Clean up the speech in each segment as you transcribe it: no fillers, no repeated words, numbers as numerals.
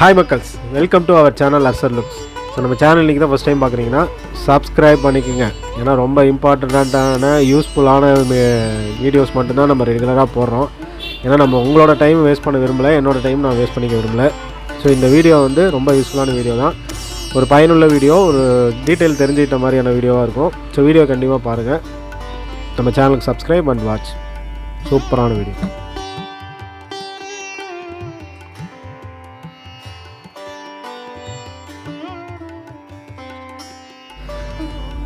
Hi மக்கள்ஸ், welcome to our channel அர்சர் looks. So நம்ம சேனல் இன்றைக்கி தான் ஃபஸ்ட் டைம் பார்க்குறீங்கன்னா சப்ஸ்கிரைப் பண்ணிக்கோங்க. ஏன்னா ரொம்ப இம்பார்ட்டண்ட்டான யூஸ்ஃபுல்லான வீடியோஸ் மட்டும்தான் நம்ம ரெகுலராக போடுறோம். ஏன்னா நம்ம உங்களோட டைம் வேஸ்ட் பண்ண விரும்பலை, என்னோடய டைம் நான் வேஸ்ட் பண்ணிக்க விரும்பலை. ஸோ இந்த வீடியோ வந்து ரொம்ப யூஸ்ஃபுல்லான வீடியோ தான், ஒரு பயனுள்ள வீடியோ, ஒரு டீட்டெயில் தெரிஞ்சுக்கிட்ட மாதிரியான வீடியோவாக இருக்கும். ஸோ வீடியோ கண்டிப்பாக பாருங்கள். நம்ம சேனலுக்கு சப்ஸ்கிரைப் அண்ட் வாட்ச். சூப்பரான வீடியோ.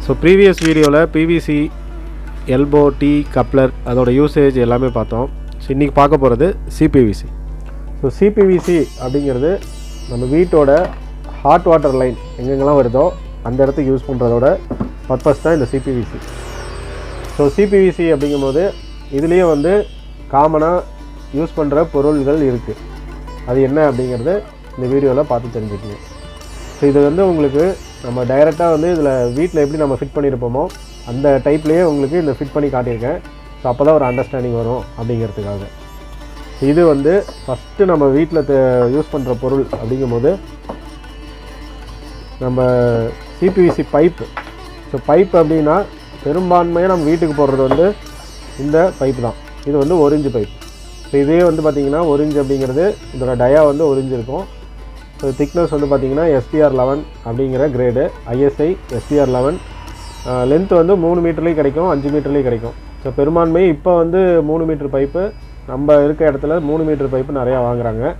ஸோ ப்ரீவியஸ் வீடியோவில் பிவிசி எல்போ டீ கப்ளர் அதோட யூசேஜ் எல்லாமே பார்த்தோம். ஸோ இன்றைக்கி பார்க்க போகிறது சிபிவிசி. ஸோ சிபிவிசி அப்படிங்கிறது நம்ம வீட்டோட ஹாட் வாட்டர் லைன் எங்கெங்கெல்லாம் வருதோ அந்த இடத்துக்கு யூஸ் பண்ணுறதோட பர்பஸ் தான் இந்த சிபிவிசி. ஸோ சிபிவிசி அப்படிங்கும்போது இதுலேயே வந்து காமனாக யூஸ் பண்ணுற பொருள்கள் இருக்குது. அது என்ன அப்படிங்கிறது இந்த வீடியோவில் பார்த்து தெரிஞ்சுக்கணும். ஸோ இது வந்து உங்களுக்கு நம்ம டைரெக்டாக வந்து இதில் வீட்டில் எப்படி நம்ம ஃபிட் பண்ணியிருப்போமோ அந்த டைப்லேயே உங்களுக்கு இந்த ஃபிட் பண்ணி காட்டியிருக்கேன். ஸோ அப்போ தான் ஒரு அண்டர்ஸ்டாண்டிங் வரும் அப்படிங்கிறதுக்காக. இது வந்து ஃபஸ்ட்டு நம்ம வீட்டில் யூஸ் பண்ணுற பொருள் அப்படிங்கும்போது நம்ம சிபிவிசி பைப்பு. ஸோ பைப் அப்படின்னா பெரும்பான்மையாக நம்ம வீட்டுக்கு போடுறது வந்து இந்த பைப்பு தான். இது வந்து 1 இன்ச் பைப். ஸோ இதே வந்து பார்த்திங்கன்னா 1 இன்ச் அப்படிங்கிறது இதோட டயா வந்து 1 இன்ச் இருக்கும். ஸோ திக்னஸ் வந்து பார்த்திங்கன்னா SPR 11 அப்படிங்கிற கிரேடு, ISI SPR 11. லென்த் வந்து 3 மீட்டர்லேயும் கிடைக்கும், 5 மீட்டர்லேயும் கிடைக்கும். ஸோ பெரும்பான்மை இப்போ வந்து 3 மீட்டர் பைப்பு, நம்ம இருக்க இடத்துல 3 மீட்டர் பைப்பு நிறையா வாங்குகிறாங்க.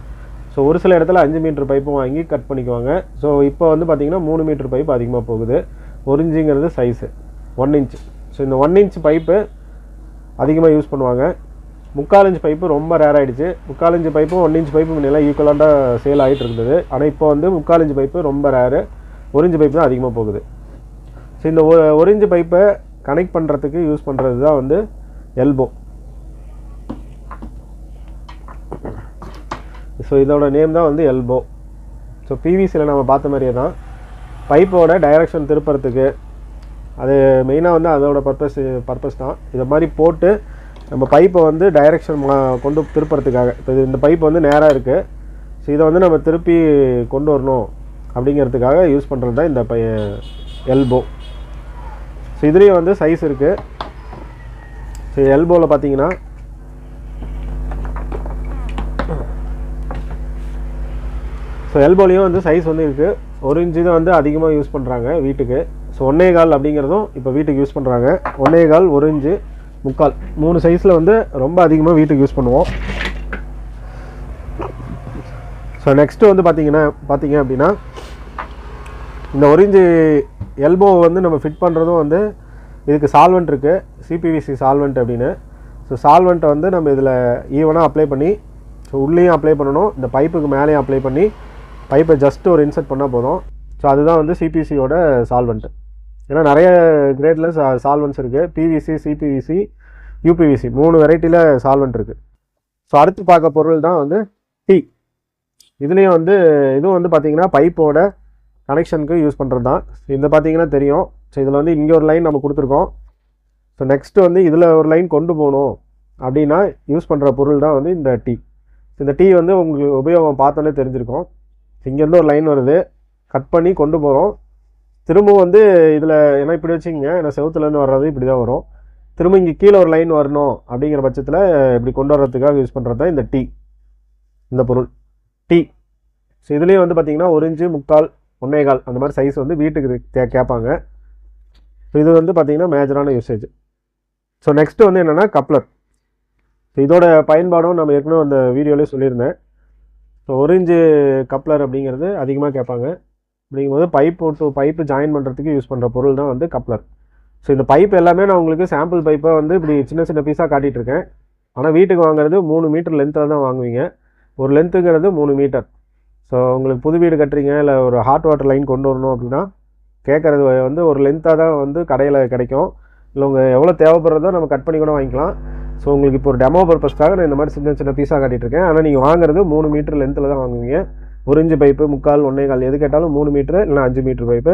ஸோ ஒரு சில இடத்துல 5 மீட்டர் பைப்பும் வாங்கி கட் பண்ணிக்குவாங்க. ஸோ இப்போ வந்து பார்த்திங்கன்னா 3 மீட்டர் பைப்பு அதிகமாக போகுது. 1 இன்ச்சுங்கிறது சைஸு 1 இன்ச். ஸோ இந்த 1 இன்ச் பைப்பு அதிகமாக யூஸ் பண்ணுவாங்க. 3/4 இன்ச் பைப்பு ரொம்ப ரேர் ஆகிடுச்சு. 3/4 இன்ச் பைப்பும் 1 இன்ச் பைப்பு முன்னெல்லாம் ஈக்குவலாக சேல் ஆகிட்டு இருந்தது. ஆனால் இப்போ வந்து 3/4 இன்ச் பைப்பு ரொம்ப ரேரு, 1 இன்ச் பைப்பு தான் அதிகமாக போகுது. ஸோ இந்த 1 இன்ச் பைப்பை கனெக்ட் பண்ணுறதுக்கு யூஸ் பண்ணுறது தான் வந்து எல்போ. ஸோ இதோட நேம் தான் வந்து எல்போ. ஸோ பிவிசியில் நம்ம பார்த்த மாதிரியே தான் பைப்போட டைரெக்ஷன் திருப்புறதுக்கு, அது மெயினாக வந்து அதோட பர்பஸ் தான். இதை மாதிரி போட்டு நம்ம பைப்பை வந்து டைரெக்ஷன் கொண்டு திருப்புறதுக்காக. இப்போ இந்த பைப் வந்து நேராக இருக்குது. ஸோ இதை வந்து நம்ம திருப்பி கொண்டு வரணும் அப்படிங்கிறதுக்காக யூஸ் பண்ணுறது தான் இந்த எல்போ. ஸோ இதுலேயும் வந்து சைஸ் இருக்குது. ஸோ எல்போவில் பார்த்தீங்கன்னா எல்போலையும் வந்து சைஸ் வந்து இருக்குது. 1 இன்ச்சு தான் வந்து அதிகமாக யூஸ் பண்ணுறாங்க வீட்டுக்கு. ஸோ 1.25 அப்படிங்கிறதும் இப்போ வீட்டுக்கு யூஸ் பண்ணுறாங்க. 1.25, 1 இன்ச்சு, 3/4, 3 சைஸில் வந்து ரொம்ப அதிகமாக வீட்டுக்கு யூஸ் பண்ணுவோம். ஸோ நெக்ஸ்ட்டு வந்து பார்த்தீங்க அப்படின்னா இந்த 1 இன்ச்சு எல்போ வந்து நம்ம ஃபிட் பண்ணுறதும் வந்து இதுக்கு சால்வெண்ட் இருக்குது, சிபிவிசி சால்வெண்ட் அப்படின்னு. ஸோ சால்வெண்ட்டை வந்து நம்ம இதில் ஈவனாக அப்ளை பண்ணி, ஸோ உள்ளேயும் அப்ளை பண்ணணும், இந்த பைப்புக்கு மேலேயும் அப்ளை பண்ணி பைப்பை ஜஸ்ட்டு ஒரு இன்சர்ட் பண்ணால் போதும். ஸோ அதுதான் வந்து சிபிவிசியோட சால்வெண்ட்டு. ஏன்னா நிறைய கிரேடில் சால்வெண்ட்ஸ் இருக்குது. பிவிசி, சிபிவிசி, யூபிவிசி 3 வெரைட்டியில் சால்வெண்ட் இருக்குது. ஸோ அடுத்து பார்க்க பொருள் தான் வந்து டீ. இதுலேயும் வந்து இதுவும் வந்து பார்த்திங்கன்னா பைப்போட கனெக்ஷனுக்கு யூஸ் பண்ணுறது தான். இந்த பார்த்திங்கன்னா தெரியும். ஸோ இதில் வந்து இங்கே ஒரு லைன் நம்ம கொடுத்துருக்கோம். ஸோ நெக்ஸ்ட்டு வந்து இதில் ஒரு லைன் கொண்டு போகணும் அப்படின்னா யூஸ் பண்ணுற பொருள் தான் வந்து இந்த டீ. இந்த டீ வந்து உங்களுக்கு உபயோகம் பார்த்தோன்னே தெரிஞ்சிருக்கும். இங்கேருந்து ஒரு லைன் வருது, கட் பண்ணி கொண்டு போகிறோம். திரும்பவும் வந்து இதில் ஏன்னா இப்படி வச்சுக்கிங்க, ஏன்னா செவுத்துலேருந்து வர்றது இப்படி தான் வரும். திரும்ப இங்கே கீழே ஒரு லைன் வரணும் அப்படிங்கிற பட்சத்தில் இப்படி கொண்டு வர்றதுக்காக யூஸ் பண்ணுறது தான் இந்த டீ, இந்த பொருள் டீ. ஸோ இதுலேயும் வந்து பார்த்திங்கன்னா 1 இன்ச்சு, 3/4, 1.25 அந்த மாதிரி சைஸ் வந்து வீட்டுக்கு கேட்பாங்க. ஸோ இது வந்து பார்த்திங்கன்னா மேஜரான யூசேஜ். ஸோ நெக்ஸ்ட்டு வந்து என்னென்னா கப்ளர். ஸோ இதோட பயன்பாடும் நம்ம ஏற்கனவே அந்த வீடியோலேயே சொல்லியிருந்தேன். ஸோ 1 இன்ச்சு கப்ளர் அப்படிங்கிறது அதிகமாக கேட்பாங்க. அப்படிங்கும்போது பைப்பு ஜாயின் பண்ணுறதுக்கு யூஸ் பண்ணுற பொருள் தான் வந்து கப்ளர். ஸோ இந்த பைப் எல்லாமே நான் உங்களுக்கு சாம்பிள் பைப்பை வந்து இப்படி சின்ன சின்ன பீஸாக காட்டிகிட்ருக்கேன். ஆனால் வீட்டுக்கு வாங்குறது 3 மீட்டர் லென்த்தில் தான் வாங்குவீங்க. ஒரு லென்த்துங்கிறது 3 மீட்டர். ஸோ உங்களுக்கு புது வீடு கட்டுறீங்க, இல்லை ஒரு ஹாட் வாட்டர் லைன் கொண்டு வரணும் அப்படின்னா கேட்குறது வந்து ஒரு லென்த்தாக தான் வந்து கடையில் கிடைக்கும். இல்லை உங்கள் எவ்வளோ தேவைப்படுறதோ நம்ம கட் பண்ணி கூட வாங்கிக்கலாம். ஸோ உங்களுக்கு இப்போ ஒரு டெமோ பர்பஸ்க்காக நான் இந்த மாதிரி சின்ன சின்ன பீஸாக காட்டிகிட்ருக்கேன். ஆனால் நீங்கள் வாங்குறது 3 மீட்டர் லென்த்தில் தான் வாங்குவீங்க. 1 இன்ச்சு பைப்பு, 3/4, 1.25 எது கேட்டாலும் 3 மீட்டரு இல்லைனா 5 மீட்டர் பைப்பு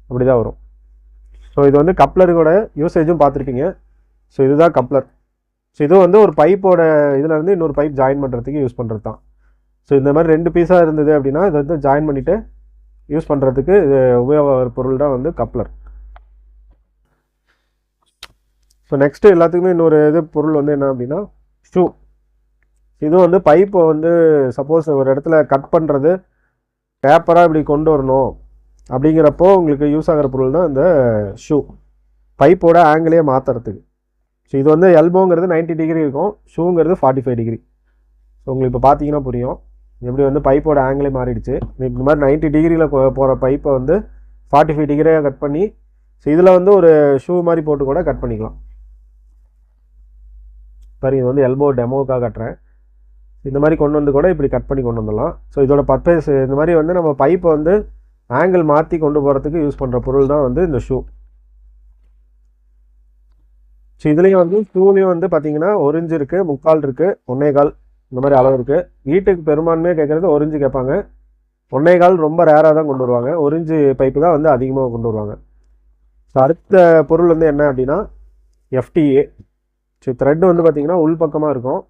அப்படி தான் வரும். ஸோ இது வந்து கப்ளரோட யூசேஜும் பார்த்துருப்பீங்க. ஸோ இதுதான் கப்ளர். ஸோ இது வந்து ஒரு பைப்போட இதில் இருந்து இன்னொரு பைப் ஜாயின் பண்ணுறதுக்கு யூஸ் பண்ணுறது தான். ஸோ இந்த மாதிரி 2 பீஸாக இருந்தது அப்படின்னா இதை வந்து ஜாயின் பண்ணிவிட்டு யூஸ் பண்ணுறதுக்கு இது உபயோக பொருள் தான் வந்து கப்ளர். ஸோ நெக்ஸ்ட்டு எல்லாத்துக்குமே இன்னொரு பொருள் வந்து என்ன அப்படின்னா ஷூ. இது வந்து பைப்பை வந்து சப்போஸ் ஒரு இடத்துல கட் பண்ணுறது பேப்பராக இப்படி கொண்டு வரணும் அப்படிங்கிறப்போ உங்களுக்கு யூஸ் ஆகிற பொருள் தான் இந்த ஷூ, பைப்போட ஆங்கிளே மாற்றுறதுக்கு. ஸோ இது வந்து எல்போங்கிறது 90 டிகிரி இருக்கும், ஷூங்கிறது 45 டிகிரி. ஸோ உங்களுக்கு இப்போ பார்த்தீங்கன்னா புரியும் எப்படி வந்து பைப்போட ஆங்கிளே மாறிடுச்சு. இந்த மாதிரி 90 டிகிரியில் போகிற பைப்பை வந்து 45 டிகிரியாக கட் பண்ணி ஸோ இதில் வந்து ஒரு ஷூ மாதிரி போட்டு கூட கட் பண்ணிக்கலாம். சரி, இது வந்து எல்போ டெமோவுக்காக கட்டுறேன். இந்த மாதிரி கொண்டு வந்து கூட இப்படி கட் பண்ணி கொண்டு வந்துடலாம். ஸோ இதோட பர்பஸ் இந்த மாதிரி வந்து நம்ம பைப்பை வந்து ஆங்கிள் மாற்றி கொண்டு போகிறதுக்கு யூஸ் பண்ணுற பொருள் தான் வந்து இந்த ஷூ. ஸோ இதுலேயும் வந்து ஷூலேயும் வந்து பார்த்தீங்கன்னா 1 இன்ச் இருக்குது, 3/4 இருக்குது, 1.25 இந்த மாதிரி அளவு இருக்குது. வீட்டுக்கு பெரும்பான்மையாக கேட்குறது 1 இன்ச் கேட்பாங்க. 1.25 ரொம்ப ரேராக தான் கொண்டு வருவாங்க. 1 இன்ச் பைப்பு தான் வந்து அதிகமாக கொண்டு வருவாங்க. ஸோ அடுத்த பொருள் வந்து என்ன அப்படின்னா FTA. ஸோ த்ரெட் வந்து பார்த்திங்கன்னா உள் பக்கமாக இருக்கும்,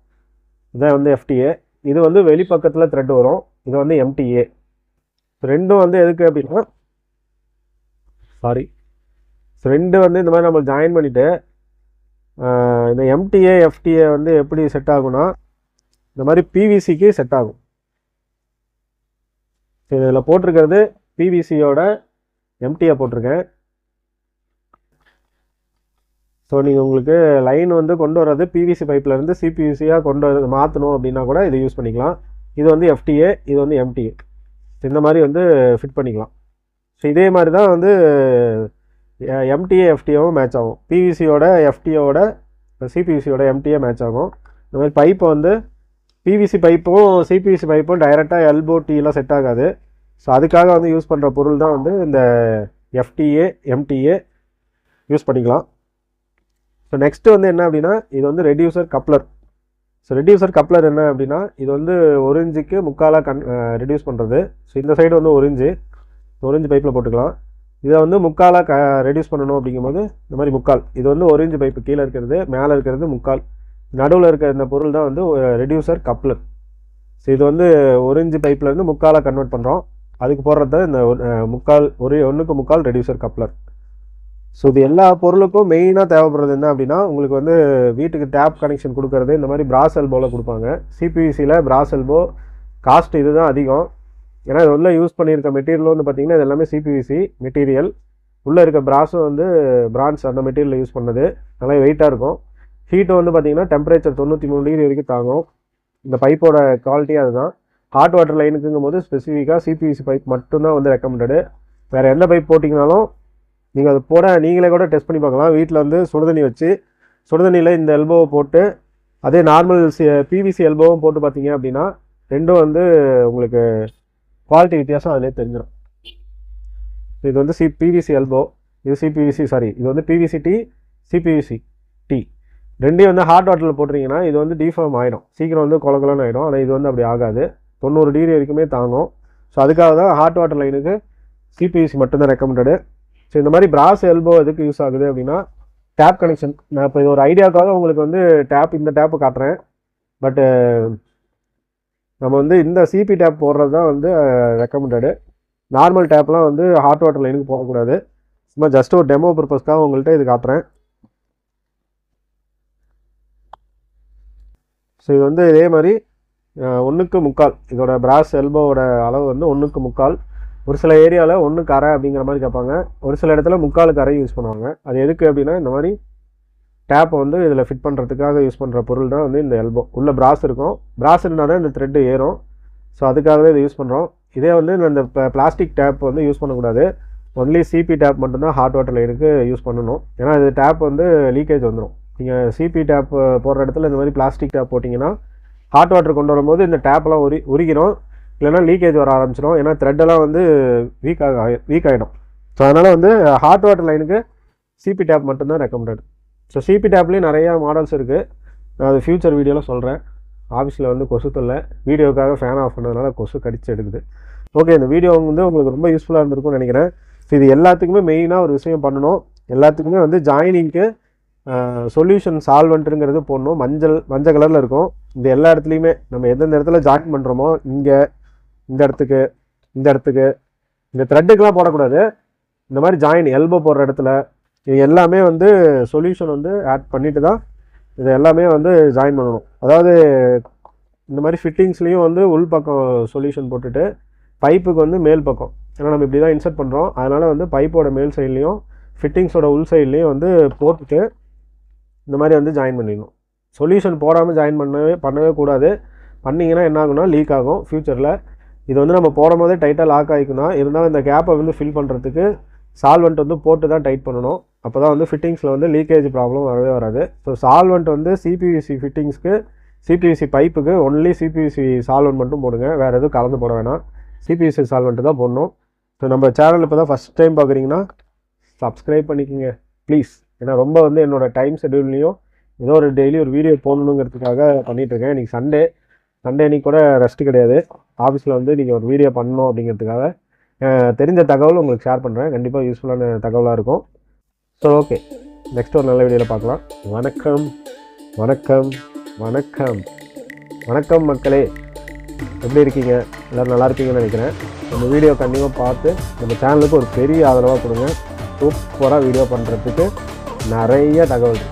இதான் வந்து FTA. இது வந்து வெளிப்பக்கத்தில் த்ரெட் வரும், இது வந்து MTA. ரெண்டும் வந்து எதுக்கு அப்படின்னா ரெண்டு வந்து இந்த மாதிரி நம்ம ஜாயின் பண்ணிவிட்டு இந்த MTA FTA வந்து எப்படி செட் ஆகும்னா இந்த மாதிரி PVCக்கு செட் ஆகும். இதில் போட்டிருக்கிறது PVCயோட MTA போட்டிருக்கேன். ஸோ நீங்கள் உங்களுக்கு லைன் வந்து கொண்டு வர்றது PVC பைப்லேருந்து CPVCயாக கொண்டு வர மாற்றணும் அப்படின்னா கூட இதை யூஸ் பண்ணிக்கலாம். இது வந்து FTA, இது வந்து MTA. இந்த மாதிரி வந்து ஃபிட் பண்ணிக்கலாம். ஸோ இதே மாதிரி தான் வந்து MTA FTAவும் மேட்ச் ஆகும். PVCயோட FTAவோட CPVCயோட MTA மேட்ச் ஆகும். இந்த மாதிரி பைப்பை வந்து PVC பைப்பும் CPVC பைப்பும் டைரெக்டாக எல்போ டீலாம் செட் ஆகாது. ஸோ அதுக்காக வந்து யூஸ் பண்ணுற பொருள் தான் வந்து இந்த FTA MTA யூஸ் பண்ணிக்கலாம். ஸோ நெக்ஸ்ட்டு வந்து என்ன அப்படின்னா இது வந்து reducer coupler. So reducer coupler என்ன அப்படின்னா இது வந்து 1 இன்ச்சுக்கு 3/4 ரெடியூஸ் பண்ணுறது. ஸோ இந்த சைடு வந்து 1 இன்ச் பைப்பில் போட்டுக்கலாம். இதை வந்து 3/4 ரெடியூஸ் பண்ணணும் அப்படிங்கும்போது இந்த மாதிரி 3/4, இது வந்து 1 இன்ச் பைப்பு கீழே இருக்கிறது, மேலே இருக்கிறது 3/4, நடுவில் இருக்கிற இந்த பொருள் தான் வந்து ரெடியூசர் கப்ளர். ஸோ இது வந்து 1 இன்ச் பைப்லேருந்து 3/4 கன்வெர்ட் பண்ணுறோம், அதுக்கு போடுறது தான் இந்த 1/4 ரெடியூசர் கப்ளர். ஸோ இது எல்லா பொருளுக்கும் மெயினாக தேவைப்படுறது என்ன அப்படின்னா உங்களுக்கு வந்து வீட்டுக்கு டேப் கனெக்ஷன் கொடுக்கறது இந்த மாதிரி பிராஸ் எல்போவில் கொடுப்பாங்க. CPVCயில் பிராஸ் எல்போ காஸ்ட் இது தான் அதிகம். ஏன்னா இது உள்ள யூஸ் பண்ணியிருக்க மெட்டீரியல் வந்து பார்த்திங்கன்னா இது எல்லாமே CPVC மெட்டீரியல். உள்ளே இருக்க பிராஸும் வந்து பிரான்ஸ் அந்த மெட்டீரியல் யூஸ் பண்ணது, நல்லா வெயிட்டாக இருக்கும். ஹீட்டு வந்து பார்த்திங்கன்னா டெம்பரேச்சர் 93 டிகிரி வரைக்கும் தாங்கும். இந்த பைப்போட குவாலிட்டி அதுதான். ஹாட் வாட்டர் லைனுக்குங்கும் போது ஸ்பெசிஃபிக்காக CPVC பைப் மட்டும்தான் வந்து ரெக்கமெண்டடு. வேறு எந்த பைப் போட்டிங்கனாலும் நீங்கள் அது போட நீங்களே கூட டெஸ்ட் பண்ணி பார்க்கலாம். வீட்டில் வந்து சுடுதண்ணி வச்சு சுடுதண்ணியில் இந்த எல்போவை போட்டு அதே நார்மல் PVC எல்போவும் போட்டு பார்த்தீங்க அப்படின்னா ரெண்டும் வந்து உங்களுக்கு குவாலிட்டி வித்தியாசம் அதிலே தெரிஞ்சிடும். இது வந்து PVC எல்போ, இது இது வந்து PVC T, CPVC T ரெண்டையும் வந்து ஹாட் வாட்டரில் போட்டிங்கன்னா இது வந்து டிஃபார்ம் ஆகிடும், சீக்கிரம் வந்து குளக்குலன்னு ஆகிடும். ஆனால் இது வந்து அப்படி ஆகாது, 90 டிகிரி வரைக்குமே தாங்கும். ஸோ அதுக்காக தான் ஹாட் வாட்டர் லைனுக்கு CPVC மட்டும்தான் ரெக்கமெண்டடு. ஸோ இந்த மாதிரி பிராஸ் எல்போ எதுக்கு யூஸ் ஆகுது அப்படின்னா டேப் கனெக்ஷன். நான் இப்போ இது ஒரு ஐடியாவுக்காக உங்களுக்கு வந்து இந்த டேப்பு காட்டுறேன். பட்டு நம்ம வந்து இந்த CP டேப் போடுறது தான் வந்து ரெக்கமெண்டடு. நார்மல் டேப்லாம் வந்து ஹாட் வாட்டர் லைனுக்கு போகக்கூடாது. சும்மா ஜஸ்ட் ஒரு டெமோ பர்பஸ்க்காக உங்கள்கிட்ட இது காட்டுறேன். ஸோ இது வந்து இதே மாதிரி 1/3, இதோட பிராஸ் எல்போவோட அளவு வந்து 1/3. ஒரு சில ஏரியாவில் 1/2 அப்படிங்கிற மாதிரி கேட்பாங்க, ஒரு சில இடத்துல 3/4 யூஸ் பண்ணுவாங்க. அது எதுக்கு அப்படின்னா இந்த மாதிரி டேப்பை வந்து இதில் ஃபிட் பண்ணுறதுக்காக யூஸ் பண்ணுற பொருள் தான் வந்து இந்த எல்போ. உள்ள பிராஸ் இருக்கும், பிராஸ் இருந்தால் தான் இந்த த்ரெட்டு ஏறும். ஸோ அதுக்காகவே இதை யூஸ் பண்ணுறோம். இதே வந்து இந்த பிளாஸ்டிக் டேப் வந்து யூஸ் பண்ணக்கூடாது. ஒன்லி CP டேப் மட்டும்தான் ஹாட் வாட்டர் லைனுக்கு யூஸ் பண்ணணும். ஏன்னா இது டேப் வந்து லீக்கேஜ் வந்துடும். நீங்கள் CP டேப் போடுற இடத்துல இந்த மாதிரி பிளாஸ்டிக் டேப் போட்டிங்கன்னா ஹாட் வாட்டர் கொண்டு வரும்போது இந்த டேப்லாம் உருகிடும், இல்லைனா லீக்கேஜ் வர ஆரம்பிச்சிடும். ஏன்னா த்ரெட்டெல்லாம் வந்து வீக் ஆகிடும். ஸோ அதனால் வந்து ஹாட் வாட்டர் லைனுக்கு CP டேப் மட்டும்தான் ரெக்கமெண்டட். ஸோ CP டேப்லேயும் நிறையா மாடல்ஸ் இருக்குது, நான் அது ஃப்யூச்சர் வீடியோவில் சொல்கிறேன். ஆஃபீஸில் வந்து கொசு தொல்லை, வீடியோக்காக ஃபேன் ஆஃப் பண்ணதுனால கொசு கடிச்சு எடுக்குது. ஓகே, இந்த வீடியோ வந்து உங்களுக்கு ரொம்ப யூஸ்ஃபுல்லாக இருந்திருக்கும்னு நினைக்கிறேன். ஸோ இது எல்லாத்துக்குமே மெயினாக ஒரு விஷயம் பண்ணணும். எல்லாத்துக்குமே வந்து ஜாயினிங்க்கு சொல்யூஷன் சால்வெண்ட்டுங்கிறது போடணும். மஞ்சள் கலரில் இருக்கும். இந்த எல்லா இடத்துலையுமே நம்ம எந்தெந்த இடத்துல ஜாயின் பண்ணுறோமோ, இங்கே இந்த இடத்துக்கு இந்த த்ரெட்டுக்கெலாம் போடக்கூடாது. இந்த மாதிரி ஜாயின் எல்போ போடுற இடத்துல இது எல்லாமே வந்து சொல்யூஷன் வந்து ஆட் பண்ணிட்டு தான் இது எல்லாமே வந்து ஜாயின் பண்ணணும். அதாவது இந்த மாதிரி ஃபிட்டிங்ஸ்லேயும் வந்து உள் பக்கம் சொல்யூஷன் போட்டுட்டு பைப்புக்கு வந்து மேல் பக்கம், ஏன்னா நம்ம இப்படி தான் இன்சர்ட் பண்ணுறோம், அதனால் வந்து பைப்போட மேல் சைட்லேயும் ஃபிட்டிங்ஸோட உள் சைட்லேயும் வந்து போட்டுட்டு இந்த மாதிரி வந்து ஜாயின் பண்ணிடணும். சொல்யூஷன் போடாமல் ஜாயின் பண்ணவே கூடாது. பண்ணிங்கன்னா என்ன ஆகுனா லீக் ஆகும் ஃப்யூச்சரில். இது வந்து நம்ம போடும் போதே டைட்டாக லாக் ஆகிக்குன்னா, இருந்தாலும் இந்த கேப்பை வந்து ஃபில் பண்ணுறதுக்கு சால்வெண்ட் வந்து போட்டு தான் டைட் பண்ணணும். அப்போ தான் வந்து ஃபிட்டிங்ஸில் வந்து லீக்கேஜ் ப்ராப்ளம் வரவே வராது. ஸோ சால்வெண்ட் வந்து சிபிவிசி ஃபிட்டிங்ஸ்க்கு, சிபிவிசி பைப்புக்கு ஒன்லி சிபிவிசி சால்வெண்ட் மட்டும் போடுங்க, வேறு எதுவும் கலந்து போட வேணாம். சிபிவிசி சால்வெண்ட்டு தான் போடணும். ஸோ நம்ம சேனல் இப்போ தான் ஃபஸ்ட் டைம் பார்க்குறீங்கன்னா சப்ஸ்கிரைப் பண்ணிக்கோங்க ப்ளீஸ். ஏன்னா ரொம்ப வந்து என்னோடய டைம் ஷெட்யூல்லையும் ஏதோ ஒரு டெய்லி ஒரு வீடியோ போடணுங்கிறதுக்காக பண்ணிகிட்ருக்கேன். இன்றைக்கி சண்டே அன்றைக்கி கூட ரெஸ்ட்டு கிடையாது. ஆஃபீஸில் வந்து நீங்கள் ஒரு வீடியோ பண்ணணும் அப்படிங்கிறதுக்காக தெரிஞ்ச தகவல் உங்களுக்கு ஷேர் பண்ணுறேன். கண்டிப்பாக யூஸ்ஃபுல்லான தகவலாக இருக்கும். ஸோ ஓகே, நெக்ஸ்ட் ஒரு நல்ல வீடியோவில் பார்க்கலாம். வணக்கம் வணக்கம் வணக்கம் வணக்கம் மக்களே, எப்படி இருக்கீங்க? எல்லோரும் நல்லா இருப்பீங்கன்னு நினைக்கிறேன். நம்ம வீடியோ கண்டிப்பாக பார்த்து நம்ம சேனலுக்கு ஒரு பெரிய ஆதரவாக கொடுங்க. சூப்பராக வீடியோ பண்ணுறதுக்கு நிறைய தகவல்